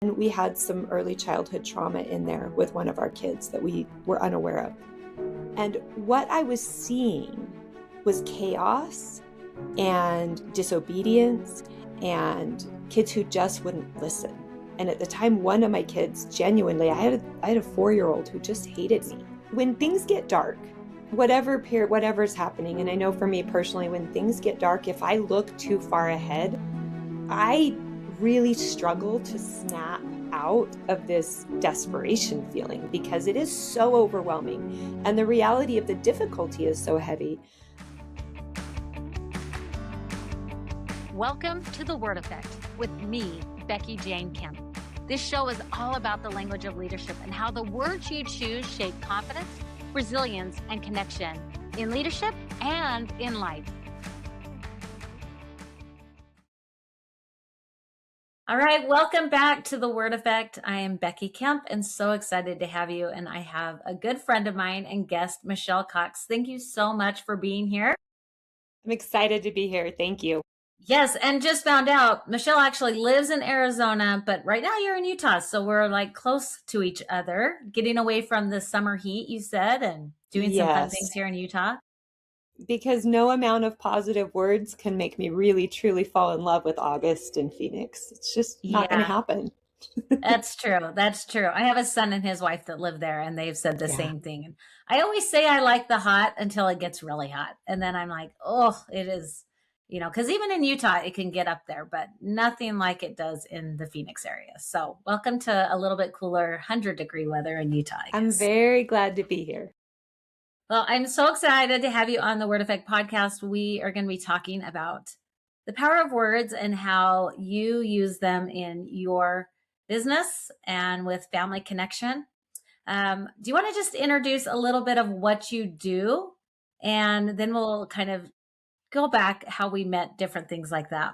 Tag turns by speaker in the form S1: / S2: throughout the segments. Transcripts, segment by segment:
S1: And we had some early childhood trauma in there with one of our kids that we were unaware of. And what I was seeing was chaos and disobedience and kids who just wouldn't listen. And at the time, one of my kids, genuinely, I had a 4-year-old who just hated me. When things get dark, whatever's happening, and I know for me personally, when things get dark, if I look too far ahead, I really struggle to snap out of this desperation feeling because it is so overwhelming. And the reality of the difficulty is so heavy.
S2: Welcome to The Word Effect with me, Becky Kemp. This show is all about the language of leadership and how the words you choose shape confidence, resilience, and connection in leadership and in life. All right, welcome back to The Word Effect. I am Becky Kemp and so excited to have you. And I have a good friend of mine and guest, Michelle Cox. Thank you so much for being here.
S1: I'm excited to be here. Thank you.
S2: Yes, and just found out Michelle actually lives in Arizona, but right now you're in Utah. So we're like close to each other, getting away from the summer heat, you said, and doing some fun things here in Utah.
S1: Because no amount of positive words can make me really, truly fall in love with August in Phoenix. It's just not going to happen.
S2: That's true. That's true. I have a son and his wife that live there, and they've said the same thing. And I always say I like the hot until it gets really hot. And then I'm like, oh, it is, because even in Utah, it can get up there, but nothing like it does in the Phoenix area. So welcome to a little bit cooler 100-degree weather in Utah.
S1: I'm very glad to be here.
S2: Well, I'm so excited to have you on the Word Effect podcast. We are going to be talking about the power of words and how you use them in your business and with family connection. Do you want to just introduce a little bit of what you do? And then we'll kind of go back how we met, different things like that.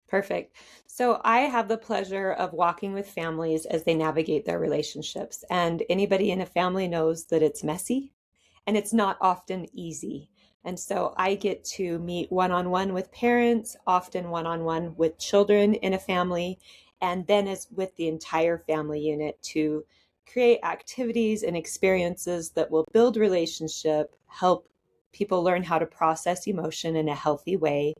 S1: Perfect. So I have the pleasure of walking with families as they navigate their relationships. And anybody in a family knows that it's messy and it's not often easy. And so I get to meet one-on-one with parents, often one-on-one with children in a family, and then as with the entire family unit to create activities and experiences that will build relationship, help people learn how to process emotion in a healthy way,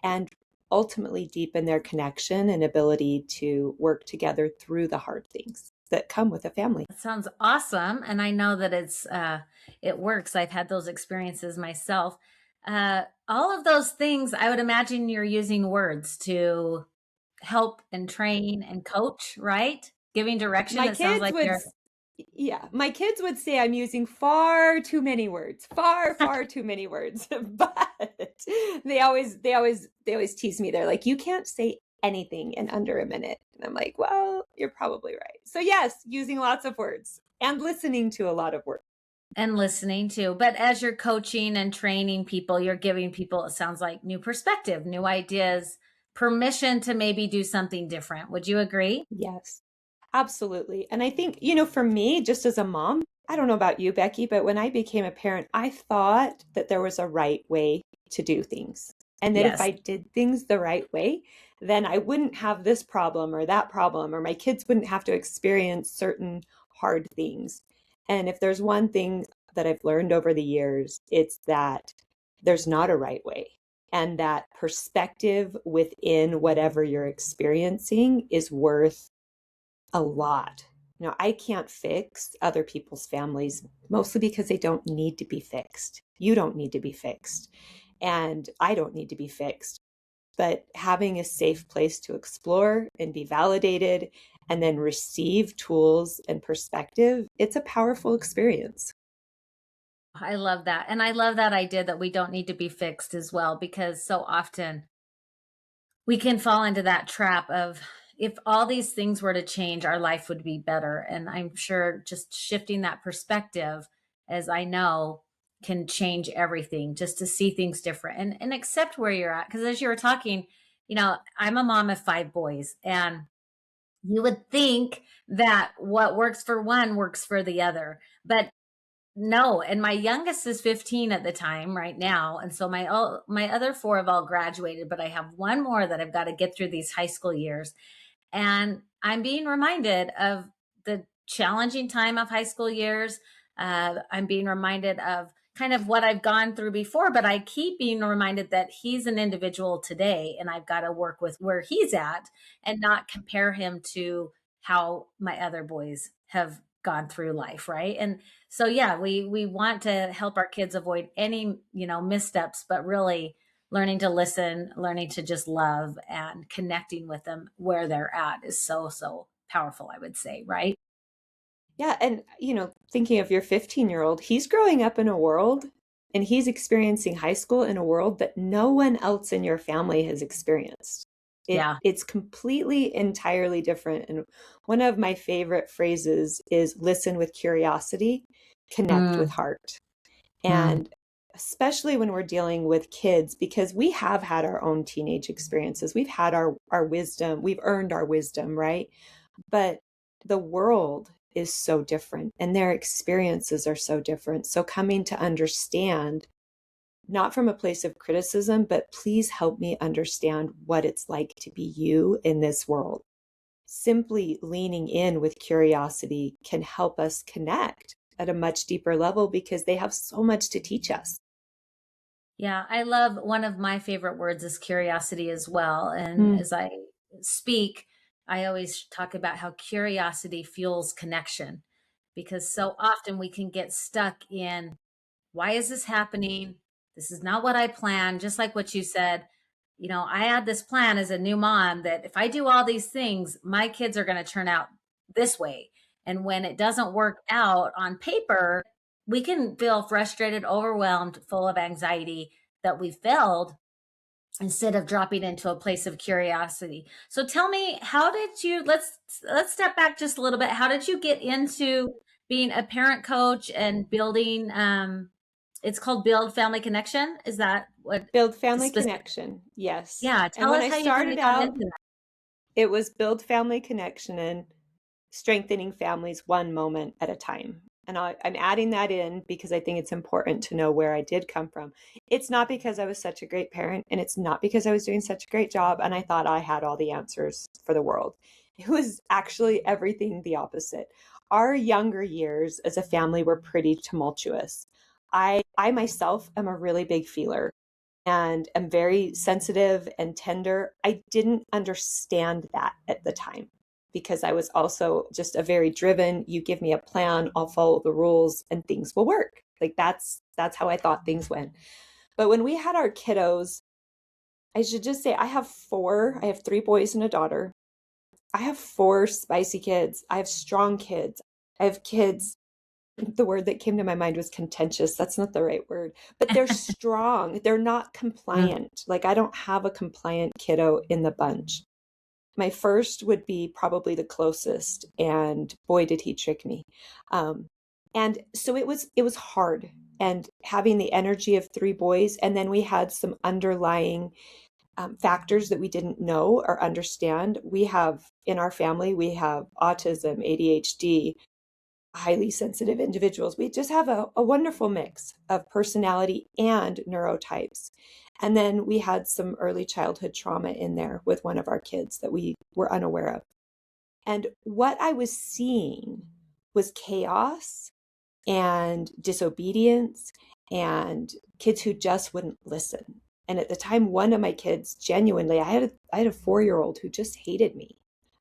S1: and ultimately deepen their connection and ability to work together through the hard things that come with a family.
S2: That sounds awesome. And I know that it works. I've had those experiences myself. All of those things, I would imagine you're using words to help and train and coach, right? Giving direction.
S1: My kids would say I'm using far too many words, far too many words, but they always tease me. They're like, you can't say anything in under a minute. And I'm like, well, you're probably right. So yes, using lots of words and listening to a lot of words.
S2: And listening to, but as you're coaching and training people, you're giving people, it sounds like, new perspective, new ideas, permission to maybe do something different. Would you agree?
S1: Yes, absolutely. And I think, for me, just as a mom, I don't know about you, Becky, but when I became a parent, I thought that there was a right way to do things. And that if I did things the right way, then I wouldn't have this problem or that problem, or my kids wouldn't have to experience certain hard things. And if there's one thing that I've learned over the years, it's that there's not a right way. And that perspective within whatever you're experiencing is worth a lot. I can't fix other people's families, mostly because they don't need to be fixed. You don't need to be fixed. And I don't need to be fixed. But having a safe place to explore and be validated and then receive tools and perspective, it's a powerful experience.
S2: I love that. And I love that idea that we don't need to be fixed as well, because so often we can fall into that trap of, if all these things were to change, our life would be better. And I'm sure just shifting that perspective, as I know, can change everything, just to see things different and accept where you're at. Because as you were talking, I'm a mom of 5 boys, and you would think that what works for one works for the other, but no. And my youngest is 15 at the time right now. And so my other 4 have all graduated, but I have one more that I've got to get through these high school years. And I'm being reminded of the challenging time of high school years. I'm being reminded of kind of what I've gone through before, but I keep being reminded that he's an individual today and I've got to work with where he's at and not compare him to how my other boys have gone through life, right? And so yeah, we want to help our kids avoid any, missteps, but really learning to listen, learning to just love and connecting with them where they're at is so, so powerful, I would say, right?
S1: Yeah, and thinking of your 15-year-old, he's growing up in a world and he's experiencing high school in a world that no one else in your family has experienced.
S2: Yeah.
S1: It's completely entirely different. And one of my favorite phrases is listen with curiosity, connect with
S2: Mm,
S1: heart.
S2: mm.
S1: And especially when we're dealing with kids, because we have had our own teenage experiences. We've had our wisdom, we've earned our wisdom, right? But the world is so different and their experiences are so different. So coming to understand, not from a place of criticism, but please help me understand what it's like to be you in this world. Simply leaning in with curiosity can help us connect at a much deeper level because they have so much to teach us.
S2: Yeah, I love one of my favorite words is curiosity as well. And
S1: Mm.
S2: as I speak, I always talk about how curiosity fuels connection because so often we can get stuck in why is this happening? This is not what I planned. Just like what you said, I had this plan as a new mom that if I do all these things, my kids are going to turn out this way. And when it doesn't work out on paper, we can feel frustrated, overwhelmed, full of anxiety that we failed instead of dropping into a place of curiosity. So tell me, how did you let's step back just a little bit. How did you get into being a parent coach and building it's called Build Family Connection? Is that what
S1: Build family
S2: specific?
S1: connection. Yes.
S2: Yeah,
S1: And
S2: tell
S1: when
S2: us
S1: I
S2: how you kind
S1: started
S2: of got into
S1: out,
S2: that.
S1: it was build family connection and strengthening families one moment at a time. And I'm adding that in because I think it's important to know where I did come from. It's not because I was such a great parent, and it's not because I was doing such a great job and I thought I had all the answers for the world. It was actually everything the opposite. Our younger years as a family were pretty tumultuous. I myself am a really big feeler and am very sensitive and tender. I didn't understand that at the time because I was also just a very driven, you give me a plan, I'll follow the rules and things will work. Like that's how I thought things went. But when we had our kiddos, I should just say I have three boys and a daughter. I have four spicy kids. I have strong kids. I have kids, the word that came to my mind was contentious. That's not the right word, but they're strong. They're not
S2: Mm.
S1: compliant. Like I don't have a compliant kiddo in the bunch. My first would be probably the closest, and boy, did he trick me. Um, and so it was hard. And having the energy of three boys, and then we had some underlying factors that we didn't know or understand. We have in our family, we have autism, ADHD, highly sensitive individuals. We just have a wonderful mix of personality and neurotypes. And then we had some early childhood trauma in there with one of our kids that we were unaware of. And what I was seeing was chaos and disobedience and kids who just wouldn't listen. And at the time, one of my kids genuinely, I had a 4-year-old who just hated me.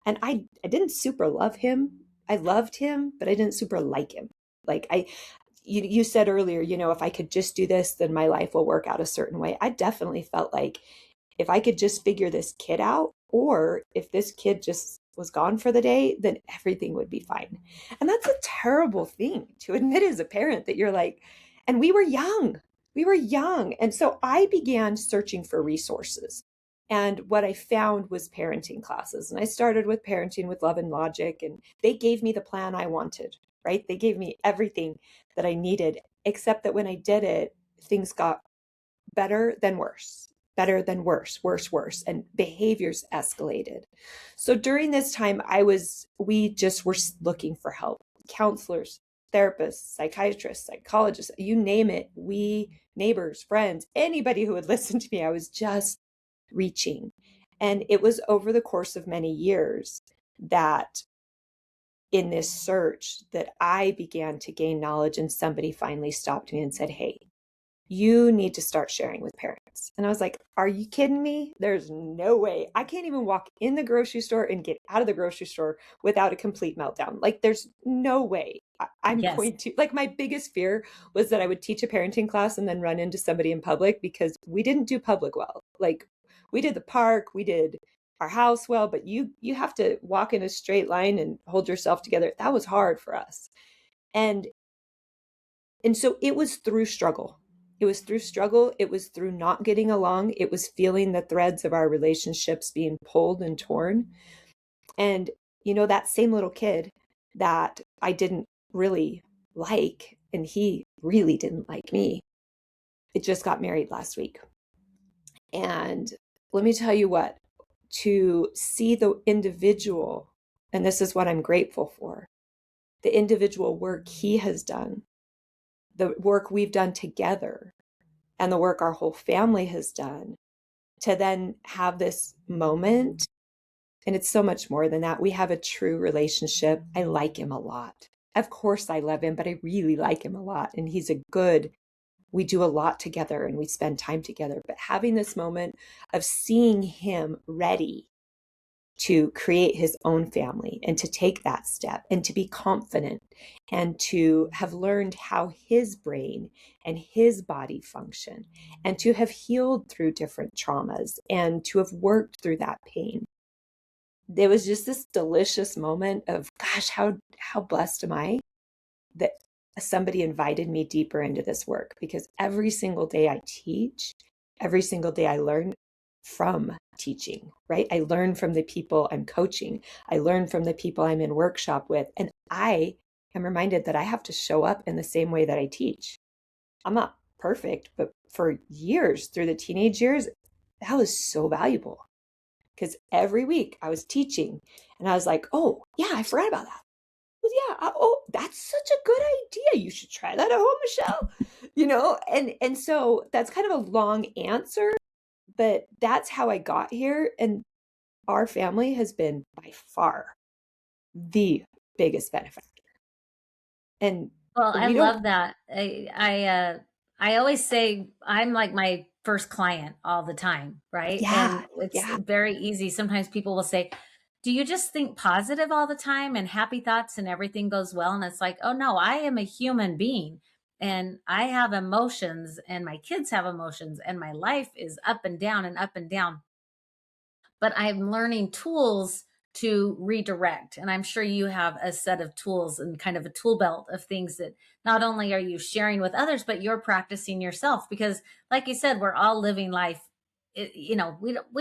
S1: And I didn't super love him. I loved him, but I didn't super like him. Like you said earlier, if I could just do this, then my life will work out a certain way. I definitely felt like if I could just figure this kid out, or if this kid just was gone for the day, then everything would be fine. And that's a terrible thing to admit as a parent that you're like, and we were young. We were young. And so I began searching for resources. And what I found was parenting classes. And I started with Parenting with Love and Logic, and they gave me the plan I wanted, right? They gave me everything that I needed, except that when I did it, things got better than worse, better than worse, worse, worse, and behaviors escalated. So during this time, we just were looking for help. Counselors, therapists, psychiatrists, psychologists, you name it. Neighbors, friends, anybody who would listen to me, I was just reaching. And it was over the course of many years that in this search that I began to gain knowledge, and somebody finally stopped me and said, "Hey, you need to start sharing with parents." And I was like, "Are you kidding me? There's no way. I can't even walk in the grocery store and get out of the grocery store without a complete meltdown. Like, there's no way I'm
S2: Yes.
S1: going to." Like, my biggest fear was that I would teach a parenting class and then run into somebody in public, because we didn't do public well. Like, we did the park, we did our house well, but you have to walk in a straight line and hold yourself together. That was hard for us. And so it was through struggle. It was through struggle. It was through not getting along. It was feeling the threads of our relationships being pulled and torn. And, that same little kid that I didn't really like, and he really didn't like me, it just got married last week. And let me tell you what, to see the individual, and this is what I'm grateful for, the individual work he has done, the work we've done together, and the work our whole family has done, to then have this moment. And it's so much more than that. We have a true relationship. I like him a lot. Of course, I love him, but I really like him a lot. And we do a lot together and we spend time together. But having this moment of seeing him ready to create his own family and to take that step and to be confident and to have learned how his brain and his body function and to have healed through different traumas and to have worked through that pain. There was just this delicious moment of, gosh, how blessed am I that somebody invited me deeper into this work, because every single day I teach, every single day I learn from teaching, right? I learn from the people I'm coaching. I learn from the people I'm in workshop with. And I am reminded that I have to show up in the same way that I teach. I'm not perfect, but for years, through the teenage years, that was so valuable, because every week I was teaching and I was like, "Oh, yeah, I forgot about that. Well, yeah, oh, that's such a good idea. You should try that at home, Michelle." And so that's kind of a long answer, but that's how I got here. And our family has been by far the biggest benefactor. And
S2: Well, I
S1: we don't,
S2: love that. I always say I'm like my first client all the time, right?
S1: yeah,
S2: And it's
S1: yeah.
S2: very easy. Sometimes people will say, "Do you just think positive all the time and happy thoughts and everything goes well?" And it's like, "Oh no, I am a human being and I have emotions and my kids have emotions and my life is up and down and up and down." But I'm learning tools to redirect. And I'm sure you have a set of tools and kind of a tool belt of things that not only are you sharing with others, but you're practicing yourself. Because, like you said, we're all living life. We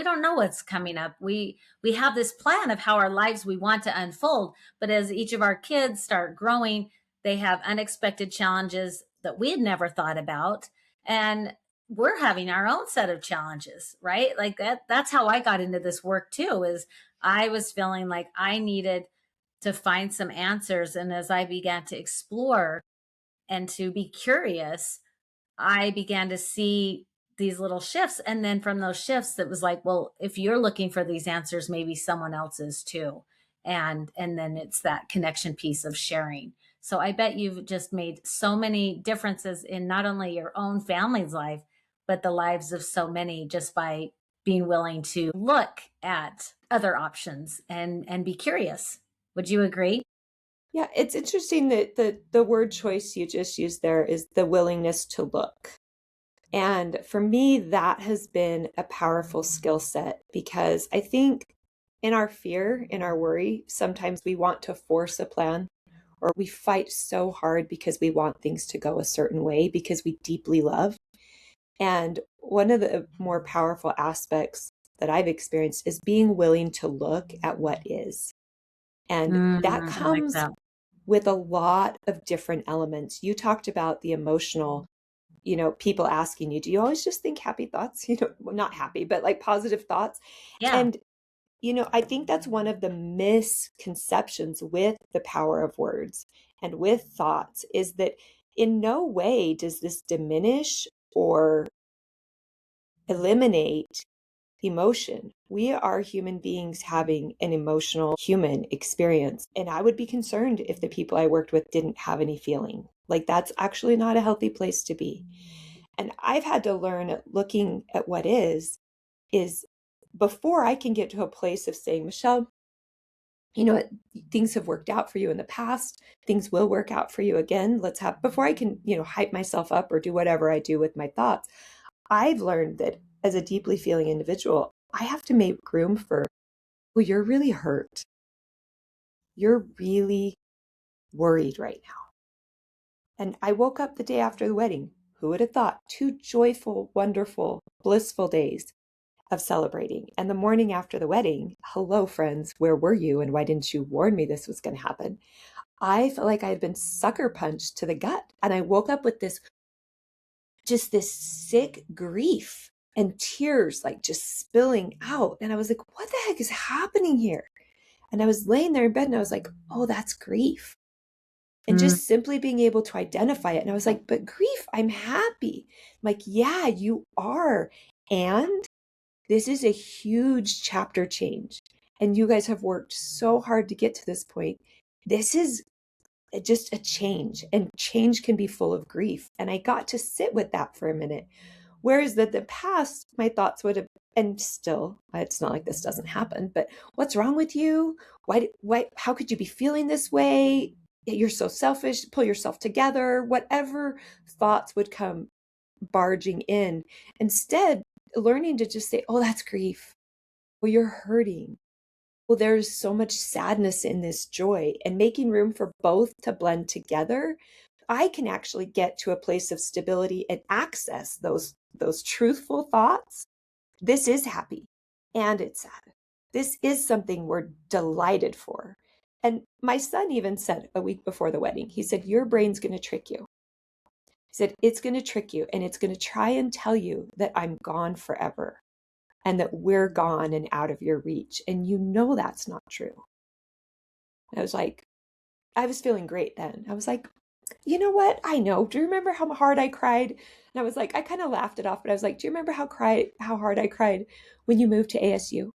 S2: don't know what's coming up. We have this plan of how our lives we want to unfold, but as each of our kids start growing, they have unexpected challenges that we had never thought about, and we're having our own set of challenges, right? Like that's how I got into this work too, is I was feeling like I needed to find some answers. And as I began to explore and to be curious, I began to see these little shifts. And then from those shifts, it was like, well, if you're looking for these answers, maybe someone else is too. And then it's that connection piece of sharing. So I bet you've just made so many differences in not only your own family's life, but the lives of so many, just by being willing to look at other options and be curious. Would you agree?
S1: Yeah, it's interesting that the word choice you just used there is the willingness to look. And for me, that has been a powerful skill set, because I think in our fear, in our worry, sometimes we want to force a plan, or we fight so hard because we want things to go a certain way because we deeply love. And one of the more powerful aspects that I've experienced is being willing to look at what is. And that
S2: I like
S1: comes
S2: that.
S1: with a lot of different elements. You talked about the emotional, people asking you, "Do you always just think happy thoughts?" Well, not happy, but like positive thoughts.
S2: Yeah.
S1: And, I think that's one of the misconceptions with the power of words and with thoughts, is that in no way does this diminish or eliminate, emotion. We are human beings having an emotional human experience. And I would be concerned if the people I worked with didn't have any feeling. Like, that's actually not a healthy place to be. And I've had to learn, looking at what is before I can get to a place of saying, Michelle, you know what, things have worked out for you in the past, things will work out for you again. Let's have, before I can, hype myself up or do whatever I do with my thoughts, I've learned that as a deeply feeling individual, I have to make room for, well, you're really hurt. You're really worried right now. And I woke up the day after the wedding. Who would have thought? 2 joyful, wonderful, blissful days of celebrating. And the morning after the wedding, hello, friends, where were you? And why didn't you warn me this was going to happen? I felt like I had been sucker punched to the gut. And I woke up with this sick grief and tears like just spilling out. And I was like, what the heck is happening here? And I was laying there in bed and I was like, oh, that's grief. And just simply being able to identify it. And I was like, but grief, I'm happy. I'm like, yeah, you are. And this is a huge chapter change. And you guys have worked so hard to get to this point. This is just a change, and change can be full of grief. And I got to sit with that for a minute. Whereas that the past, my thoughts would have, and still, it's not like this doesn't happen, but what's wrong with you? Why, how could you be feeling this way? You're so selfish, pull yourself together, whatever thoughts would come barging in. Instead, learning to just say, oh, that's grief. Well, you're hurting. Well, there's so much sadness in this joy, and making room for both to blend together. I can actually get to a place of stability and access those truthful thoughts. This is happy and it's sad. This is something we're delighted for. And my son even said a week before the wedding, he said, your brain's going to trick you. He said, it's going to trick you, and it's going to try and tell you that I'm gone forever and that we're gone and out of your reach. And you know that's not true. And I was feeling great then. I was like, you know what? I know. Do you remember how hard I cried? And I was like, I kind of laughed it off, but I was like, do you remember how hard I cried when you moved to ASU?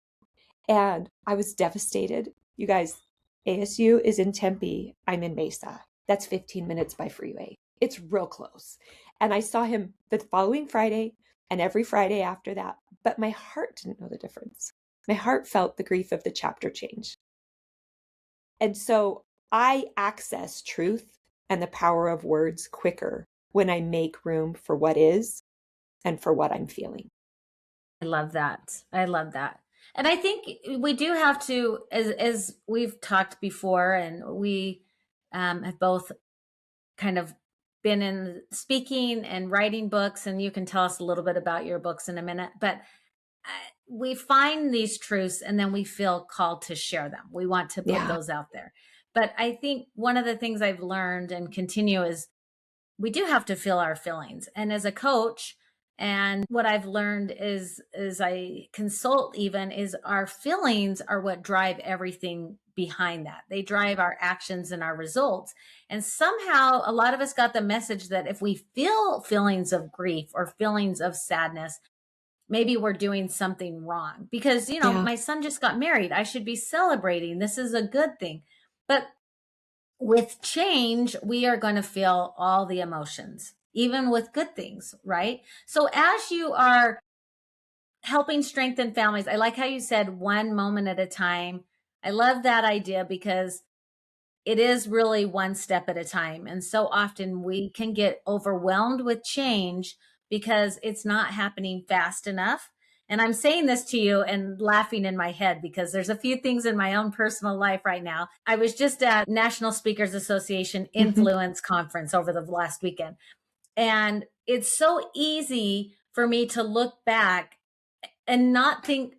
S1: And I was devastated. You guys, ASU is in Tempe. I'm in Mesa. That's 15 minutes by freeway. It's real close. And I saw him the following Friday and every Friday after that. But my heart didn't know the difference. My heart felt the grief of the chapter change. And so I access truth and the power of words quicker when I make room for what is and for what I'm feeling.
S2: I love that. I love that. And I think we do have to, as we've talked before, and we have both kind of been in speaking and writing books, and you can tell us a little bit about your books in a minute, but we find these truths and then we feel called to share them. We want to put those out there. But I think one of the things I've learned and continue is we do have to feel our feelings. And as a coach, and what I've learned is I consult even, is our feelings are what drive everything behind that. They drive our actions and our results. And somehow a lot of us got the message that if we feel feelings of grief or feelings of sadness, maybe we're doing something wrong. Because, my son just got married. I should be celebrating. This is a good thing. But with change, we are going to feel all the emotions, even with good things, right? So as you are helping strengthen families, I like how you said one moment at a time. I love that idea because it is really one step at a time. And so often we can get overwhelmed with change because it's not happening fast enough. And I'm saying this to you and laughing in my head because there's a few things in my own personal life right now. I was just at National Speakers Association Influence Conference over the last weekend. And it's so easy for me to look back and not think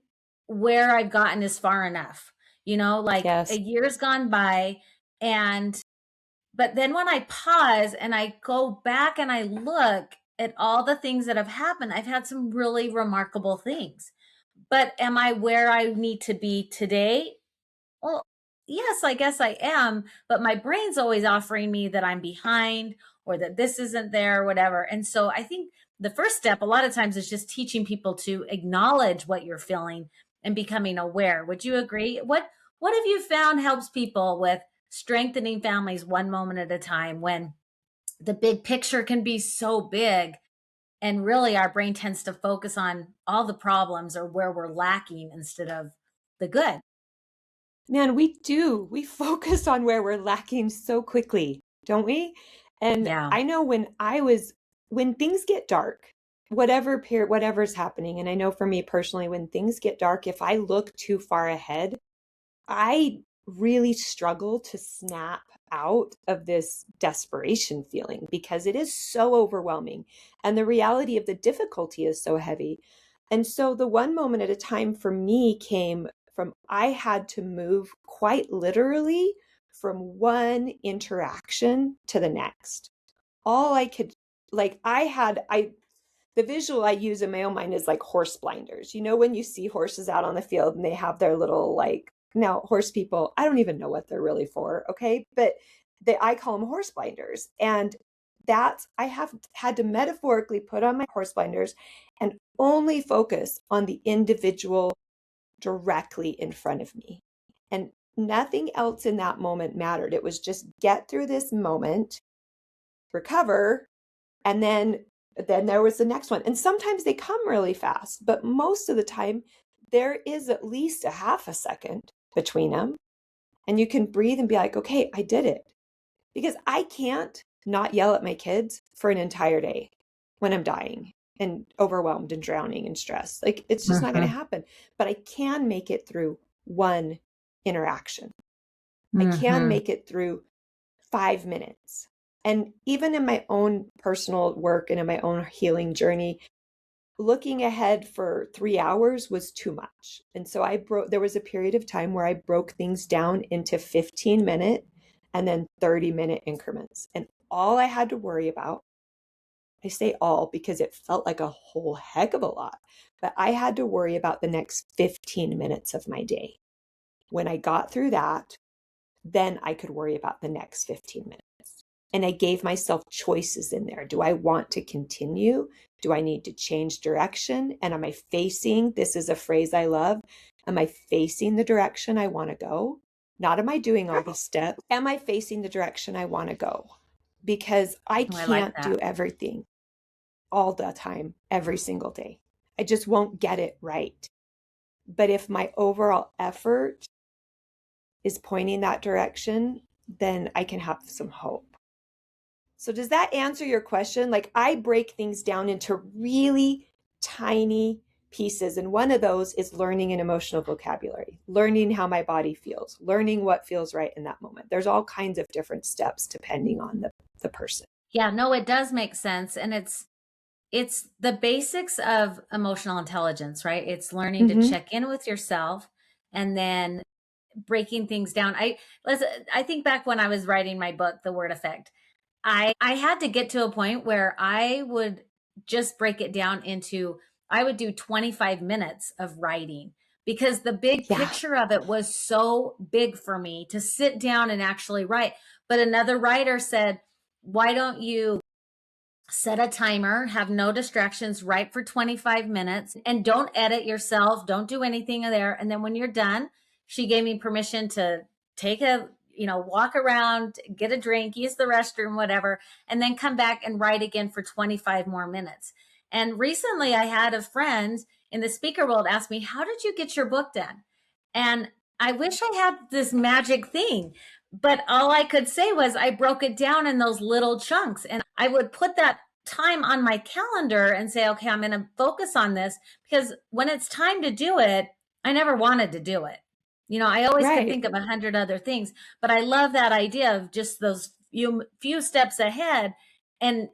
S2: where I've gotten is far enough. A year's gone by, but then when I pause and I go back and I look at all the things that have happened, I've had some really remarkable things. But am I where I need to be today? Well, yes, I guess I am. But my brain's always offering me that I'm behind or that this isn't there or whatever. And so I think the first step a lot of times is just teaching people to acknowledge what you're feeling and becoming aware. Would you agree? What have you found helps people with strengthening families one moment at a time when the big picture can be so big, and really our brain tends to focus on all the problems or where we're lacking instead of the good?
S1: Man, we do. We focus on where we're lacking so quickly, don't we? And
S2: Yeah.
S1: I know when things get dark, whatever's happening, and I know for me personally, when things get dark, if I look too far ahead, I really struggle to snap out of this desperation feeling because it is so overwhelming. And the reality of the difficulty is so heavy. And so the one moment at a time for me came from I had to move quite literally from one interaction to the next. All I could, like, the visual I use in my own mind is like horse blinders. You know, when you see horses out on the field and they have their little, like, now horse people, I don't even know what they're really for, okay? But I call them horse blinders. And I have had to metaphorically put on my horse blinders and only focus on the individual directly in front of me. And nothing else in that moment mattered. It was just get through this moment, recover, and then there was the next one. And sometimes they come really fast, but most of the time there is at least a half a second between them. And you can breathe and be like, okay, I did it. Because I can't not yell at my kids for an entire day when I'm dying and overwhelmed and drowning in stress. Like, it's just not going to happen. But I can make it through one interaction. I can make it through 5 minutes. And even in my own personal work and in my own healing journey, looking ahead for 3 hours was too much. And so there was a period of time where I broke things down into 15-minute and then 30-minute increments. And all I had to worry about, I say all because it felt like a whole heck of a lot, but I had to worry about the next 15 minutes of my day. When I got through that, then I could worry about the next 15 minutes. And I gave myself choices in there. Do I want to continue? Do I need to change direction? And am I facing, this is a phrase I love, am I facing the direction I want to go? Not am I doing all these steps? Am I facing the direction I want to go? Because I
S2: Oh, I like
S1: can't
S2: that.
S1: do everything all the time, every single day. I just won't get it right. But if my overall effort is pointing that direction, then I can have some hope. So does that answer your question? Like, I break things down into really tiny pieces. And one of those is learning an emotional vocabulary, learning how my body feels, learning what feels right in that moment. There's all kinds of different steps depending on the person.
S2: Yeah, no, it does make sense. And it's the basics of emotional intelligence, right? It's learning to
S1: Mm-hmm.
S2: check in with yourself and then breaking things down. I think back when I was writing my book, The Word Effect, I had to get to a point where I would just break it down into, I would do 25 minutes of writing because the big
S1: Yeah.
S2: picture of it was so big for me to sit down and actually write. But another writer said, why don't you set a timer, have no distractions, write for 25 minutes, and don't edit yourself, don't do anything there. And then when you're done, she gave me permission to take walk around, get a drink, use the restroom, whatever, and then come back and write again for 25 more minutes. And recently I had a friend in the speaker world ask me, how did you get your book done? And I wish I had this magic thing, but all I could say was I broke it down in those little chunks. And I would put that time on my calendar and say, okay, I'm going to focus on this, because when it's time to do it, I never wanted to do it. I always could
S1: Right.
S2: think of 100 other things, but I love that idea of just those few steps ahead. And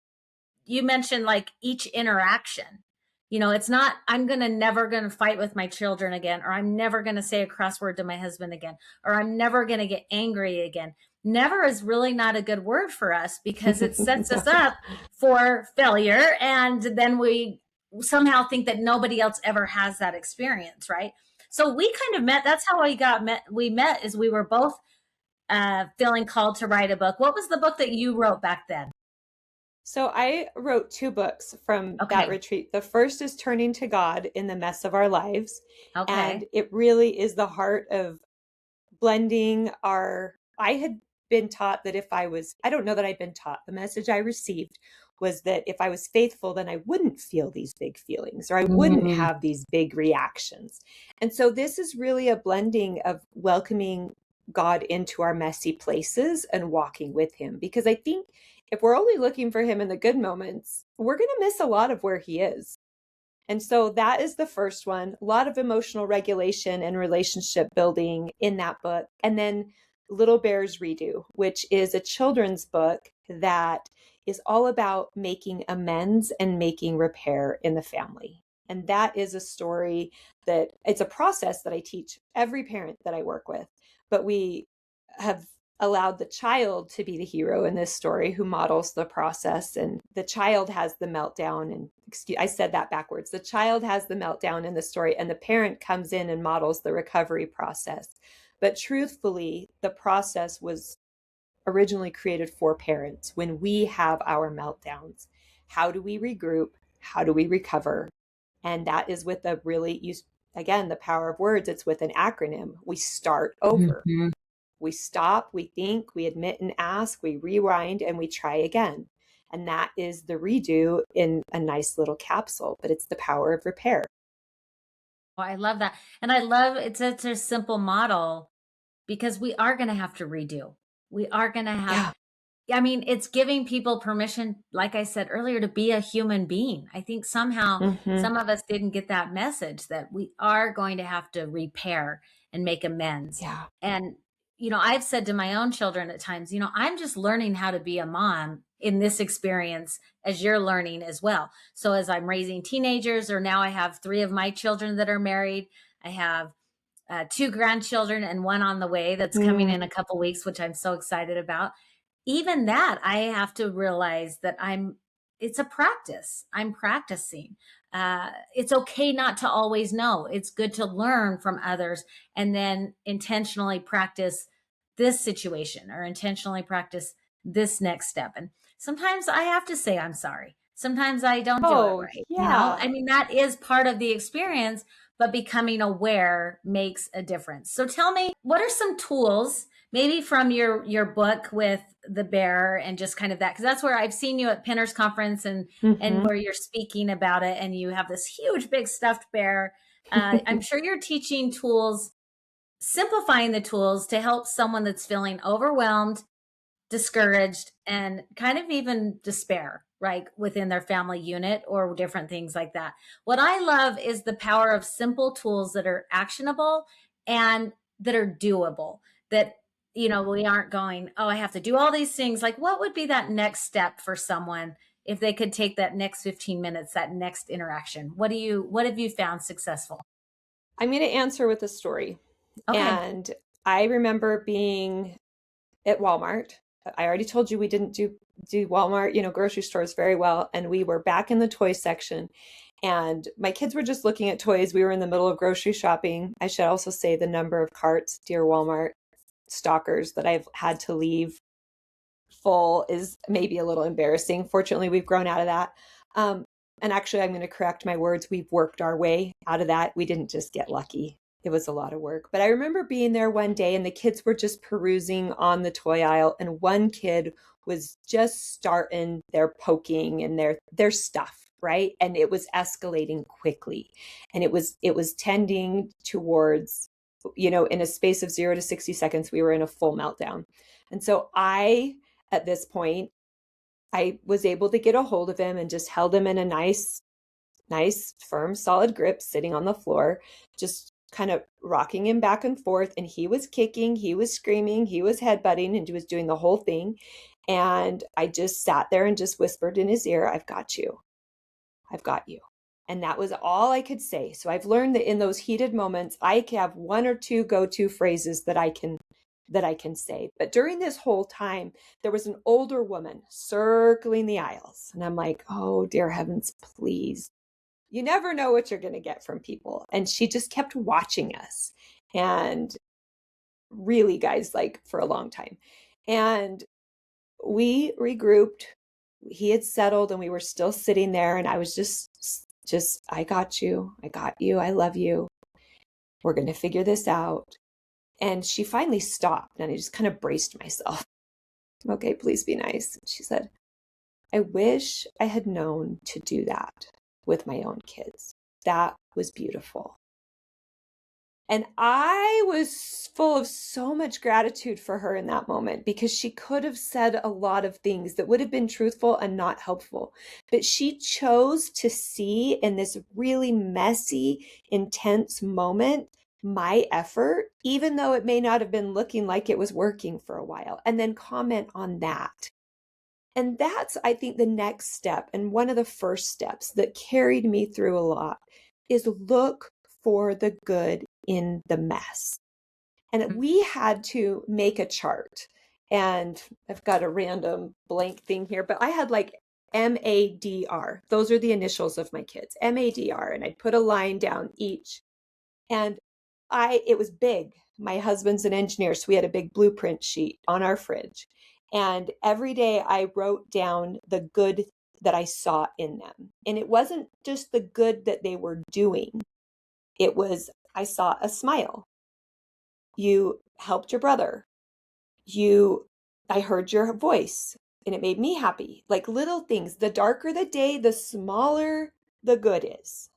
S2: you mentioned like each interaction. It's not, I'm never going to fight with my children again, or I'm never going to say a cross word to my husband again, or I'm never going to get angry again. Never is really not a good word for us because it sets us
S1: No.
S2: up for failure. And then we somehow think that nobody else ever has that experience, right? So we kind of met. That's how we met is we were both feeling called to write a book. What was the book that you wrote back then?
S1: So I wrote two books from that
S2: Okay.
S1: retreat. The first is Turning to God in the Mess of Our Lives. And
S2: Okay.
S1: it really is the heart of blending I had been taught that I don't know that I'd been taught. The message I received was that if I was faithful, then I wouldn't feel these big feelings or I wouldn't
S2: Mm,
S1: have these big reactions. And so this is really a blending of welcoming God into our messy places and walking with him. Because I think if we're only looking for him in the good moments, we're going to miss a lot of where he is. And so that is the first one. A lot of emotional regulation and relationship building in that book. And then Little Bear's Redo, which is a children's book that is all about making amends and making repair in the family. And that is a story that it's a process that I teach every parent that I work with. But we have allowed the child to be the hero in this story who models the process, and the child has the meltdown. And I said that backwards. The child has the meltdown in the story and the parent comes in and models the recovery process. But truthfully, the process was originally created for parents. When we have our meltdowns, how do we regroup? How do we recover? And that is with a really again, the power of words. It's with an acronym. We start over.
S2: mhm.
S1: We stop, we think, we admit and ask, we rewind, and we try again. And that is the redo in a nice little capsule, but it's the power of repair.
S2: Oh, I love that. And I love it's a simple model because we are going to have to redo. We are going to have,
S1: Yeah.
S2: I mean, it's giving people permission, like I said earlier, to be a human being. I think somehow
S1: Mm-hmm.
S2: some of us didn't get that message that we are going to have to repair and make amends.
S1: Yeah.
S2: And, I've said to my own children at times, I'm just learning how to be a mom in this experience as you're learning as well. So as I'm raising teenagers, or now I have three of my children that are married, I have two grandchildren and one on the way that's coming
S1: Mm.
S2: in a couple weeks, which I'm so excited about. Even that, I have to realize that it's a practice. I'm practicing. It's okay not to always know. It's good to learn from others and then intentionally practice this situation or intentionally practice this next step. And sometimes I have to say, I'm sorry. Sometimes I don't do it
S1: Oh,
S2: right. I
S1: yeah.
S2: mean, that is part of the experience, but becoming aware makes a difference. So tell me, what are some tools maybe from your book with the bear and just kind of that, because that's where I've seen you at Pinner's conference and
S1: Mm-hmm.
S2: where you're speaking about it and you have this huge big stuffed bear. I'm sure you're teaching tools, simplifying the tools to help someone that's feeling overwhelmed, discouraged, and kind of even despair, right, within their family unit or different things like that. What I love is the power of simple tools that are actionable and that are doable, that, we aren't going, oh, I have to do all these things. Like, what would be that next step for someone if they could take that next 15 minutes, that next interaction? What have you found successful?
S1: I'm going to answer with a story.
S2: Okay.
S1: And I remember being at Walmart. I already told you we didn't do Walmart, grocery stores very well. And we were back in the toy section. And my kids were just looking at toys. We were in the middle of grocery shopping. I should also say the number of carts, dear Walmart stalkers, that I've had to leave full is maybe a little embarrassing. Fortunately, we've grown out of that. Um, and actually, I'm going to correct my words. We've worked our way out of that. We didn't just get lucky. It was a lot of work. But I remember being there one day and the kids were just perusing on the toy aisle. And one kid was just starting their poking and their stuff, right? And it was escalating quickly. And it was tending towards, in a space of 0 to 60 seconds, we were in a full meltdown. And so at this point, I was able to get a hold of him and just held him in a nice, firm, solid grip sitting on the floor, just kind of rocking him back and forth. And he was kicking, he was screaming, he was headbutting, and he was doing the whole thing. And I just sat there and just whispered in his ear, I've got you. I've got you. And that was all I could say. So I've learned that in those heated moments, I have one or two go-to phrases that I can say. But during this whole time, there was an older woman circling the aisles. And I'm like, oh, dear heavens, please. You never know what you're going to get from people. And she just kept watching us. And really, guys, like for a long time. And we regrouped. he had settled and we were still sitting there, and I was just, I got you. I got you. I love you. We're going to figure this out. And she finally stopped, and I just kind of braced myself. Okay, please be nice. She said, I wish I had known to do that with my own kids. That was beautiful. And I was full of so much gratitude for her in that moment, because she could have said a lot of things that would have been truthful and not helpful. But she chose to see in this really messy, intense moment my effort, even though it may not have been looking like it was working for a while, and then comment on that. And that's, I think, the next step. And one of the first steps that carried me through a lot is look for the good in the mess. And we had to make a chart. And I've got a random blank thing here, but I had like MADR. Those are the initials of my kids, MADR. And I'd put a line down each. And it was big. My husband's an engineer, so we had a big blueprint sheet on our fridge. And every day I wrote down the good that I saw in them. And it wasn't just the good that they were doing. It was, I saw a smile. You helped your brother. I heard your voice and it made me happy. Like little things. The darker the day, the smaller the good is.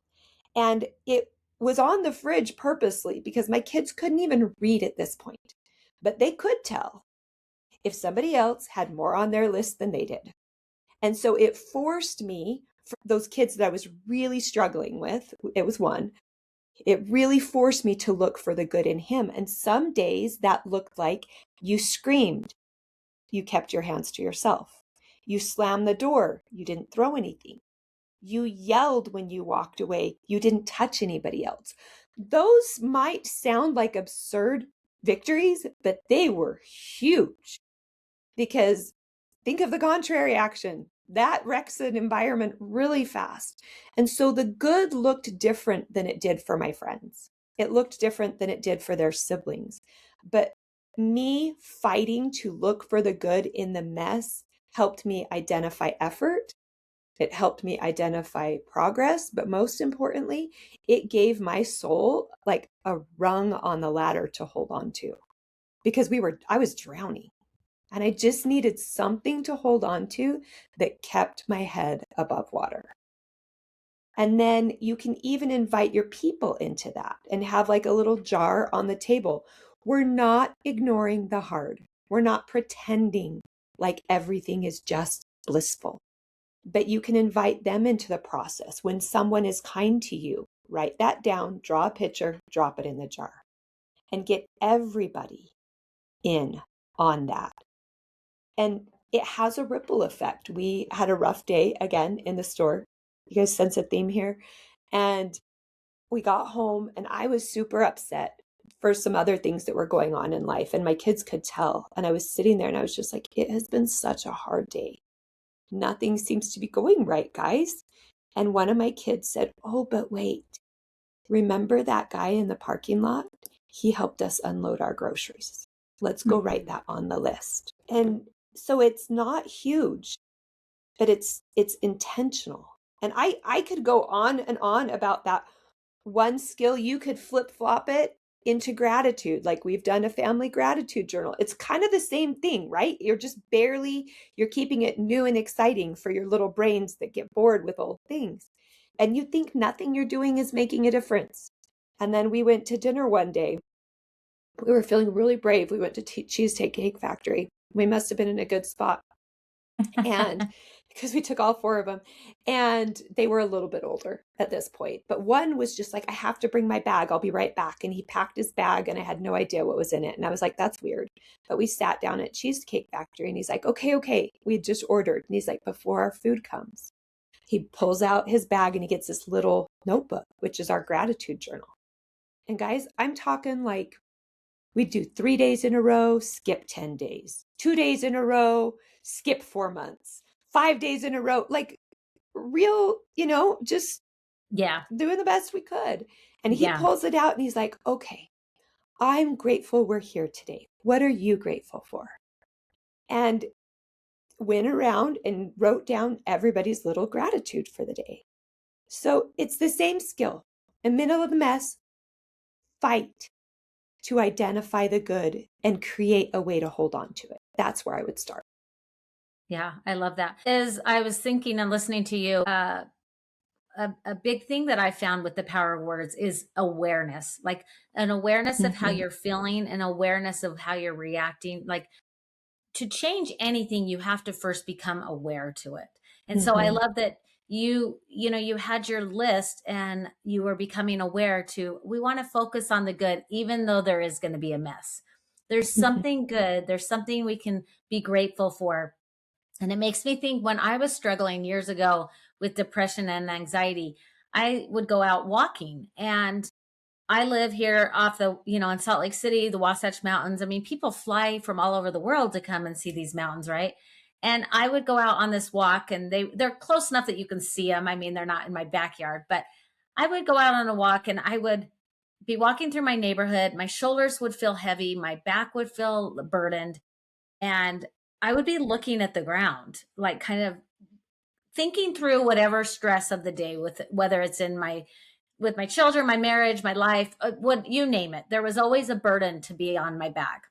S1: And it was on the fridge purposely because my kids couldn't even read at this point, but they could tell if somebody else had more on their list than they did. And so it forced me, for those kids that I was really struggling with, it was one, it really forced me to look for the good in him. And some days that looked like you screamed, you kept your hands to yourself. You slammed the door, you didn't throw anything. You yelled when you walked away, you didn't touch anybody else. Those might sound like absurd victories, but they were huge, because think of the contrary action. That wrecks an environment really fast. And so the good looked different than it did for my friends. It looked different than it did for their siblings. But me fighting to look for the good in the mess helped me identify effort. It helped me identify progress. But most importantly, it gave my soul like a rung on the ladder to hold on to, because I was drowning. And I just needed something to hold on to that kept my head above water. And then you can even invite your people into that and have like a little jar on the table. We're not ignoring the hard. We're not pretending like everything is just blissful. But you can invite them into the process. When someone is kind to you, write that down, draw a picture, drop it in the jar, and get everybody in on that. And it has a ripple effect. We had a rough day again in the store. You guys sense a theme here? And we got home and I was super upset for some other things that were going on in life. And my kids could tell. And I was sitting there and I was just like, it has been such a hard day. Nothing seems to be going right, guys. And one of my kids said, oh, but wait, remember that guy in the parking lot? He helped us unload our groceries. Let's go write that on the list. And so it's not huge, but it's intentional. And I could go on and on about that one skill. You could flip flop it into gratitude. Like we've done a family gratitude journal. It's kind of the same thing, right? You're keeping it new and exciting for your little brains that get bored with old things. And you think nothing you're doing is making a difference. And then we went to dinner one day. We were feeling really brave. We went to Cheesecake Cake Factory. We must have been in a good spot. And because we took all four of them, and they were a little bit older at this point. But one was just like, I have to bring my bag. I'll be right back. And he packed his bag and I had no idea what was in it. And I was like, that's weird. But we sat down at Cheesecake Factory and he's like, okay. We had just ordered. And he's like, before our food comes, he pulls out his bag and he gets this little notebook, which is our gratitude journal. And guys, I'm talking like, we'd do 3 days in a row, skip 10 days, 2 days in a row, skip 4 months, 5 days in a row, like real, just doing the best we could. And he pulls it out and he's like, okay, I'm grateful we're here today. What are you grateful for? And went around and wrote down everybody's little gratitude for the day. So it's the same skill. In the middle of the mess, fight to identify the good and create a way to hold on to it. That's where I would start.
S2: Yeah, I love that. As I was thinking and listening to you, a big thing that I found with the power of words is awareness, like an awareness of how
S1: Mm-hmm.
S2: you're feeling, an awareness of how you're reacting. Like to change anything, you have to first become aware to it. And so I
S1: Mm-hmm.
S2: love that you had your list and you were becoming aware to, we want to focus on the good, even though there is going to be a mess. There's
S1: Mm-hmm.
S2: something good. There's something we can be grateful for. And it makes me think when I was struggling years ago with depression and anxiety, I would go out walking, and I live here off in Salt Lake City, the Wasatch Mountains. I mean, people fly from all over the world to come and see these mountains, right? And I would go out on this walk, and they're close enough that you can see them. I mean, they're not in my backyard, but I would go out on a walk, and I would be walking through my neighborhood. My shoulders would feel heavy, my back would feel burdened, and I would be looking at the ground, like kind of thinking through whatever stress of the day, with whether it's in my with my children, my marriage, my life, what you name it. There was always a burden to be on my back.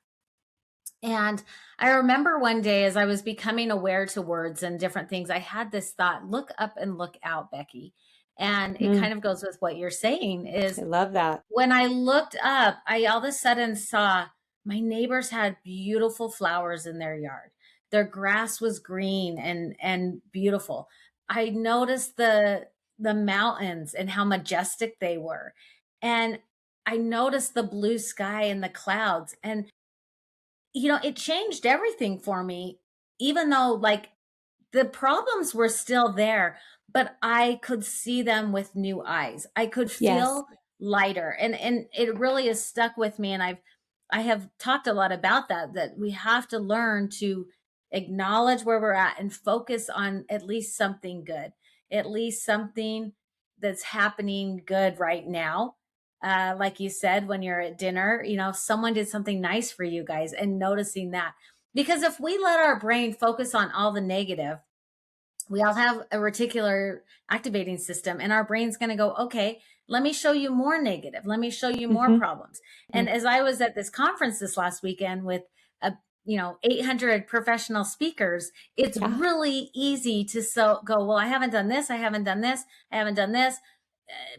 S2: And I remember one day as I was becoming aware to words and different things, I had this thought, look up and look out, Becky. And it
S1: Mm,
S2: kind of goes with what you're saying
S1: I
S2: is
S1: love that.
S2: when I looked up, I all of a sudden saw my neighbors had beautiful flowers in their yard. Their grass was green and beautiful. I noticed the mountains and how majestic they were. And I noticed the blue sky and the clouds. And it changed everything for me, even though like the problems were still there, but I could see them with new eyes. I could
S1: Yes.
S2: feel lighter. And it really has stuck with me. And I have talked a lot about that we have to learn to acknowledge where we're at and focus on at least something good, at least something that's happening good right now. Like you said, when you're at dinner, someone did something nice for you guys, and noticing that. Because if we let our brain focus on all the negative, we all have a reticular activating system, and our brain's going to go, okay, let me show you more negative, let me show you more
S1: Mm-hmm.
S2: problems. And as I was at this conference this last weekend with a 800 professional speakers, it's
S1: Yeah.
S2: really easy to go, well, I haven't done this, I haven't done this, I haven't done this,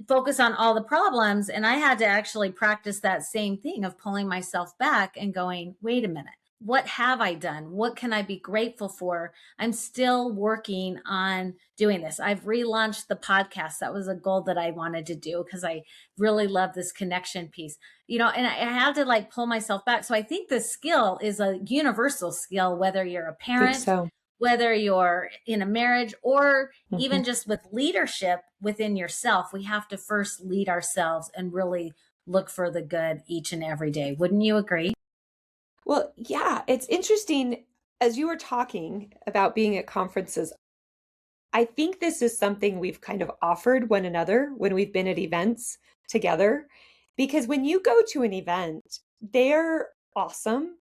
S2: focus on all the problems. And I had to actually practice that same thing of pulling myself back and going, wait a minute, what have I done? What can I be grateful for? I'm still working on doing this. I've relaunched the podcast. That was a goal that I wanted to do because I really love this connection piece, and I had to like pull myself back. So I think the skill is a universal skill, whether you're a
S1: I think
S2: parent,
S1: so.
S2: whether you're in a marriage, or
S1: Mm-hmm.
S2: even just with leadership within yourself. We have to first lead ourselves and really look for the good each and every day. Wouldn't you agree?
S1: Well, yeah, it's interesting as you were talking about being at conferences. I think this is something we've kind of offered one another when we've been at events together. Because when you go to an event, they're awesome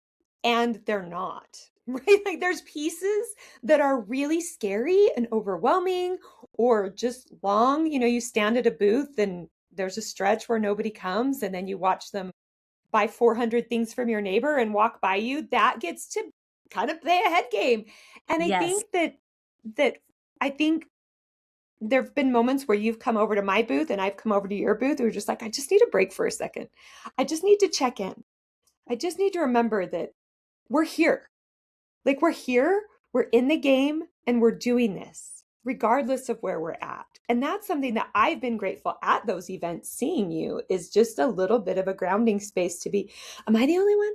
S1: and they're not, right? Like there's pieces that are really scary and overwhelming or just long. You stand at a booth and there's a stretch where nobody comes, and then you watch them buy 400 things from your neighbor and walk by you. That gets to kind of play a head game. And I
S2: Yes.
S1: think that I think there've been moments where you've come over to my booth and I've come over to your booth. We're just like, I just need a break for a second. I just need to check in. I just need to remember that we're here. Like we're here, we're in the game, and we're doing this regardless of where we're at. And that's something that I've been grateful at those events seeing you is just a little bit of a grounding space to be, am I the only one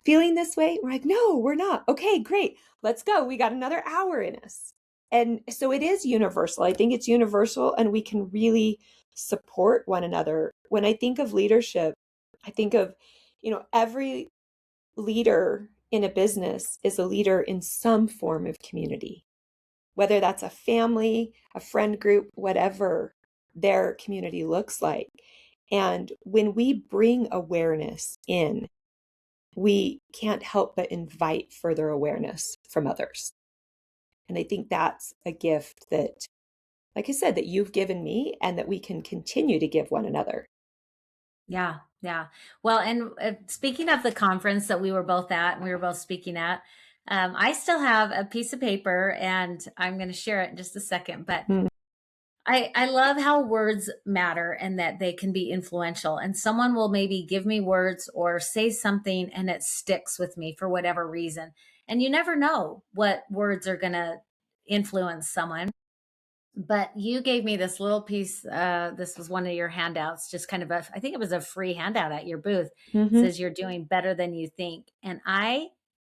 S1: feeling this way? We're like, no, we're not. Okay, great. Let's go. We got another hour in us. And so it is universal. I think it's universal, and we can really support one another. When I think of leadership, I think of, every leader in a business is a leader in some form of community, whether that's a family, a friend group, whatever their community looks like. And when we bring awareness in, we can't help but invite further awareness from others. And I think that's a gift that, like I said, that you've given me and that we can continue to give one another.
S2: Yeah, yeah. Well, and speaking of the conference that we were both at and we were both speaking at, I still have a piece of paper and I'm going to share it in just a second. But
S1: Mm.
S2: I love how words matter and that they can be influential. And someone will maybe give me words or say something and it sticks with me for whatever reason. And you never know what words are going to influence someone. But you gave me this little piece. This was one of your handouts, just kind of I think it was a free handout at your booth. It
S1: Hmm.
S2: says you're doing better than you think. And I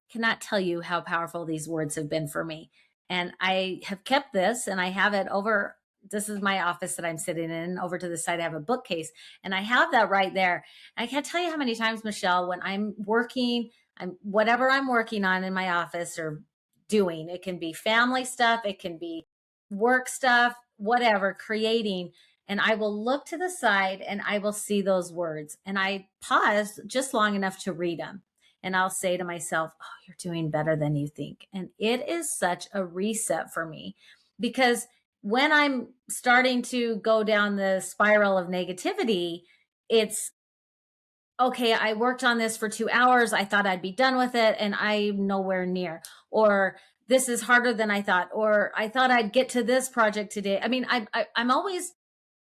S2: cannot tell you how powerful these words have been for me. And I have kept this and I have it over. This is my office that I'm sitting in. Over to the side, I have a bookcase and I have that right there. I can't tell you how many times, Michelle, when I'm working, I'm whatever I'm working on in my office or doing, it can be family stuff, it can be work stuff, whatever, creating. And I will look to the side and I will see those words. And I pause just long enough to read them. And I'll say to myself, oh, you're doing better than you think. And it is such a reset for me because when I'm starting to go down the spiral of negativity, it's okay, I worked on this for 2 hours. I thought I'd be done with it and I'm nowhere near. Or this is harder than I thought. Or I thought I'd get to this project today. I mean, I'm always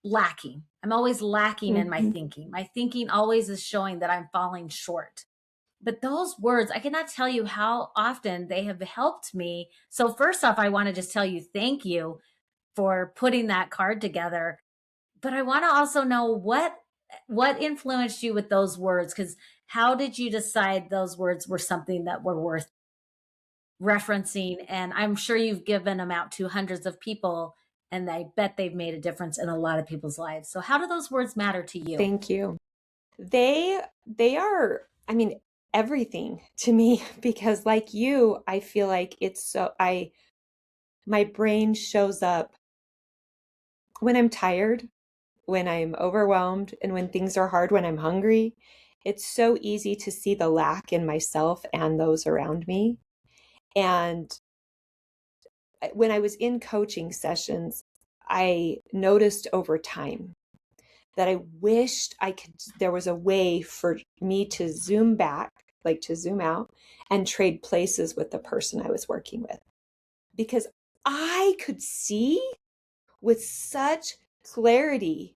S2: lacking. I'm always lacking in my
S1: Hmm.
S2: thinking. My thinking always is showing that I'm falling short. But those words, I cannot tell you how often they have helped me. So, first off, I want to just tell you thank you for putting that card together, but I want to also know what influenced you with those words, because how did you decide those words were something that were worth referencing? And I'm sure you've given them out to hundreds of people and I bet they've made a difference in a lot of people's lives. So how do those words matter to you?
S1: Thank you. They are, I mean, everything to me because like you, I feel like it's so my brain shows up when I'm tired, when I'm overwhelmed, and when things are hard, when I'm hungry. It's so easy to see the lack in myself and those around me. And when I was in coaching sessions, I noticed over time that I wished there was a way for me to zoom back, like to zoom out and trade places with the person I was working with. Because I could see with such clarity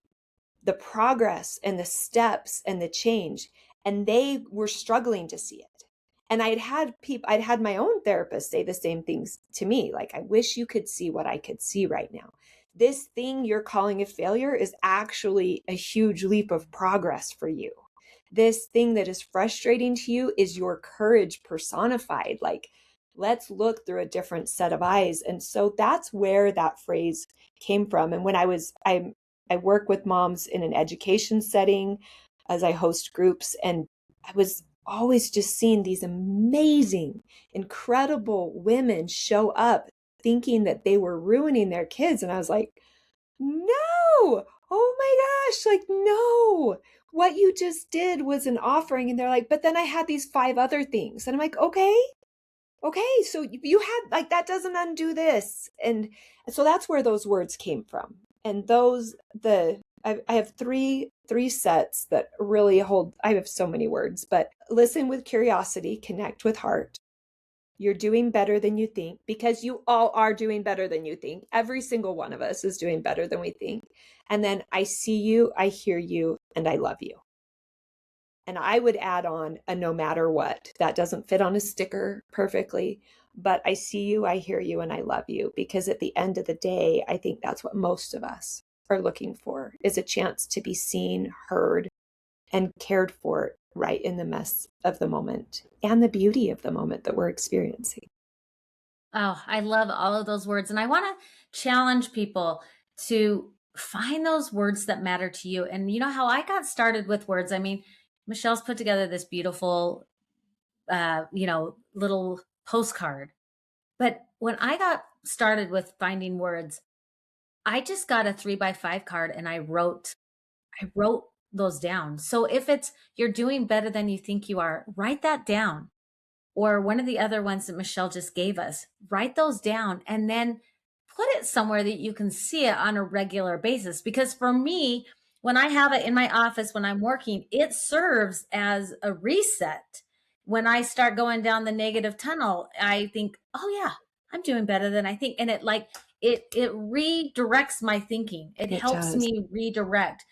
S1: the progress and the steps and the change, and they were struggling to see it. And I'd had my own therapist say the same things to me, like, I wish you could see what I could see right now. This thing you're calling a failure is actually a huge leap of progress for you. This thing that is frustrating to you is your courage personified. Like, let's look through a different set of eyes. And so that's where that phrase came from. And when I work with moms in an education setting as I host groups, and I was always just seeing these amazing, incredible women show up thinking that they were ruining their kids. And I was like, no, oh my gosh, like, no, what you just did was an offering. And they're like, but then I had these 5 other things. And I'm like, okay, so you had, like, that doesn't undo this. And so that's where those words came from. And I have three sets that really hold. I have so many words, but listen with curiosity, connect with heart. You're doing better than you think, because you all are doing better than you think. Every single one of us is doing better than we think. And then I see you, I hear you, and I love you. And I would add on a no matter what. That doesn't fit on a sticker perfectly, but I see you, I hear you, and I love you. Because at the end of the day, I think that's what most of us are looking for, is a chance to be seen, heard, and cared for right in the mess of the moment and the beauty of the moment that we're experiencing.
S2: Oh, I love all of those words. And I want to challenge people to find those words that matter to you. And you know how I got started with words? I mean, Michelle's put together this beautiful, little postcard. But when I got started with finding words, I just got a 3x5 card and I wrote those down. So if it's you're doing better than you think you are, write that down. or one of the other ones that Michelle just gave us. Write those down and then put it somewhere that you can see it on a regular basis. Because for me, when I have it in my office when I'm working, it serves as a reset. When I start going down the negative tunnel, I think, oh yeah, I'm doing better than I think. And it redirects my thinking. It
S1: It
S2: helps
S1: does.
S2: me redirect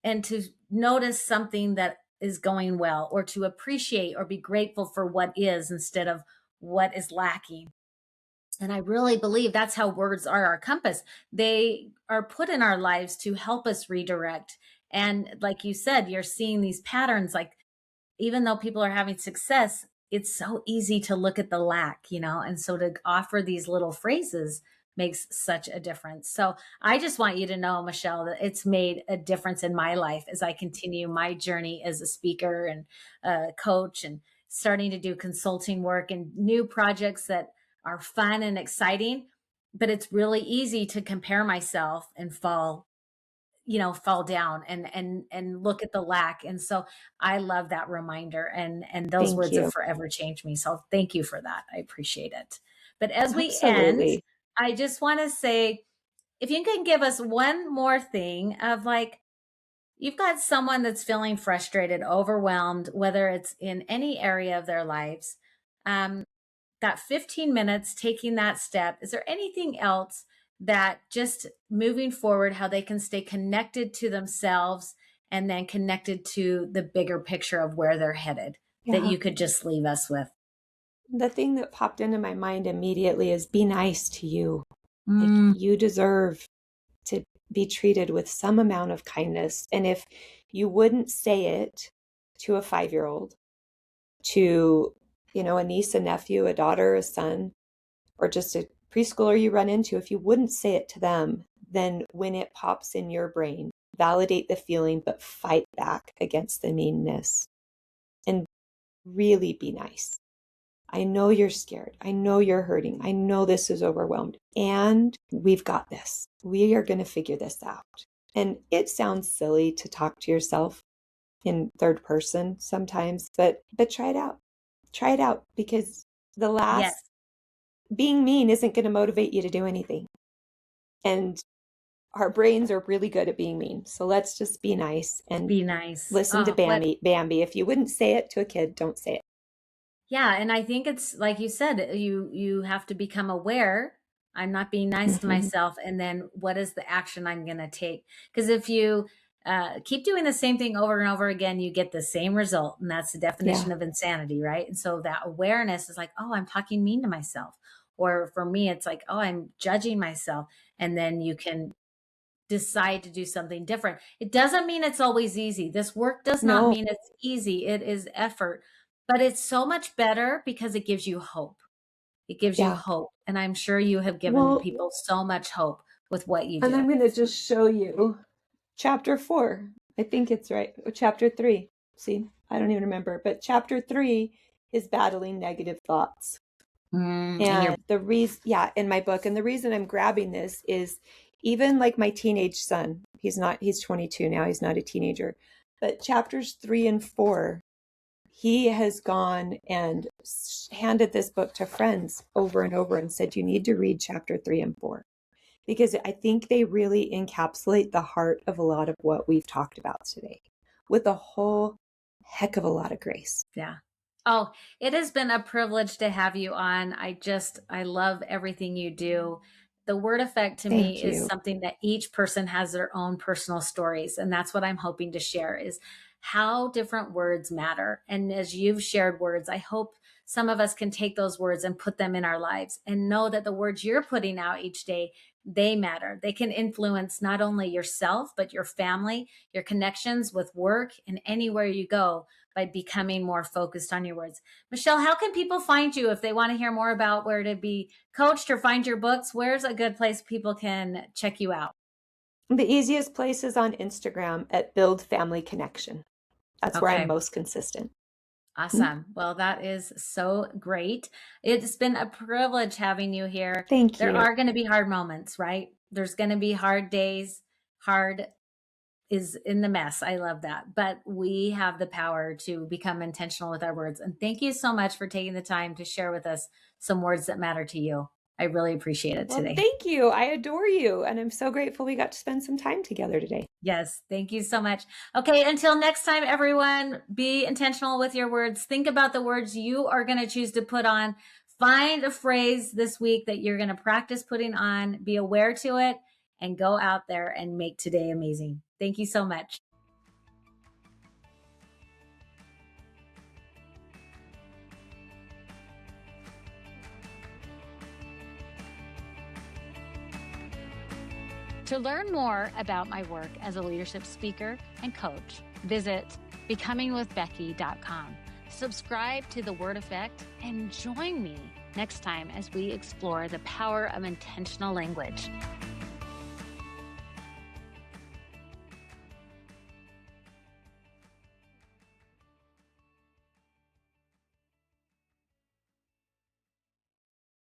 S2: and to notice something that is going well, or to appreciate or be grateful for what is instead of what is lacking. And I really believe that's how words are our compass. They are put in our lives to help us redirect. And like you said, you're seeing these patterns, like even though people are having success, it's so easy to look at the lack, and so to offer these little phrases makes such a difference. So I just want you to know, Michelle, that it's made a difference in my life as I continue my journey as a speaker and a coach, and starting to do consulting work and new projects that are fun and exciting. But it's really easy to compare myself and fall down and look at the lack. And so I love that reminder, and those
S1: Thank
S2: words have
S1: you.
S2: forever changed me. So thank you for that. I appreciate it. But as we end,
S1: Absolutely.
S2: I just want to say, if you can give us one more thing of, like, you've got someone that's feeling frustrated, overwhelmed, whether it's in any area of their lives, um, that 15 minutes taking that step, is there anything else that, just moving forward, how they can stay connected to themselves and then connected to the bigger picture of where they're headed, that
S1: Yeah.
S2: you could just leave us with?
S1: The thing that popped into my mind immediately is be nice to you. Like,
S2: Mm,
S1: you deserve to be treated with some amount of kindness. And if you wouldn't say it to a 5-year-old, to, a niece, a nephew, a daughter, a son, or just a preschooler you run into, if you wouldn't say it to them, then when it pops in your brain, validate the feeling, but fight back against the meanness and really be nice. I know you're scared. I know you're hurting. I know this is overwhelmed. And we've got this. We are going to figure this out. And it sounds silly to talk to yourself in third person sometimes, but try it out. Try it out, because the
S2: yes,
S1: last being mean isn't going to motivate you to do anything. And our brains are really good at being mean. So let's just be nice and
S2: be nice.
S1: listen to
S2: Oh, what
S1: Bambi. If you wouldn't say it to a kid, don't say it.
S2: Yeah, and I think it's like you said, you have to become aware. I'm not being nice to
S1: Mhm.
S2: myself, and then what is the action I'm going to take? Because if you keep doing the same thing over and over again, you get the same result, and that's the
S1: Yeah.
S2: definition of insanity, right? And so that awareness is like, oh, I'm talking mean to myself, or for me, it's like, oh, I'm judging myself, and then you can decide to do something different. It doesn't mean it's always easy. This work does not
S1: No.
S2: mean it's easy. It is effort, but it's so much better because it gives you hope. It gives you
S1: Yeah.
S2: hope. And I'm sure you have given
S1: Well,
S2: people so much hope with what you
S1: and
S2: do.
S1: I'm going to just show you chapter 4. I think it's right. Or chapter 3. See, I don't even remember. But chapter 3 is battling negative thoughts.
S2: And you're
S1: And the reason, yeah, in my book, and the reason I'm grabbing this is, even like my teenage son, he's 22 now, he's not a teenager, but chapters 3 and 4, he has gone and handed this book to friends over and over and said, you need to read chapter 3 and 4, because I think they really encapsulate the heart of a lot of what we've talked about today with a whole heck of a lot of grace.
S2: Yeah. Oh, it has been a privilege to have you on. I love everything you do. The word effect to me
S1: Thank
S2: is
S1: you.
S2: something that each person has their own personal stories. And that's what I'm hoping to share, is how different words matter. And as you've shared words, I hope some of us can take those words and put them in our lives and know that the words you're putting out each day, they matter. They can influence not only yourself, but your family, your connections with work, and anywhere you go, by becoming more focused on your words. Michelle, how can people find you if they want to hear more about where to be coached or find your books? Where's a good place people can check you out?
S1: The easiest place is on Instagram at Build Family Connection. That's where I'm
S2: Okay.
S1: most consistent. Mhm.
S2: Awesome. Well, that is so great. It's been a privilege having you here.
S1: Thank
S2: There
S1: you.
S2: are going to be hard moments, right? There's going to be hard days, hard is in the mess. I love that. But we have the power to become intentional with our words. And thank you so much for taking the time to share with us some words that matter to you. I really appreciate it
S1: Well,
S2: today.
S1: thank you. I adore you. And I'm so grateful we got to spend some time together today.
S2: Yes, thank you so much. Okay, until next time, everyone, be intentional with your words. Think about the words you are going to choose to put on. Find a phrase this week that you're going to practice putting on. Be aware to it and go out there and make today amazing. Thank you so much. To learn more about my work as a leadership speaker and coach, visit becomingwithbecky.com. Subscribe to The Word Effect and join me next time as we explore the power of intentional language.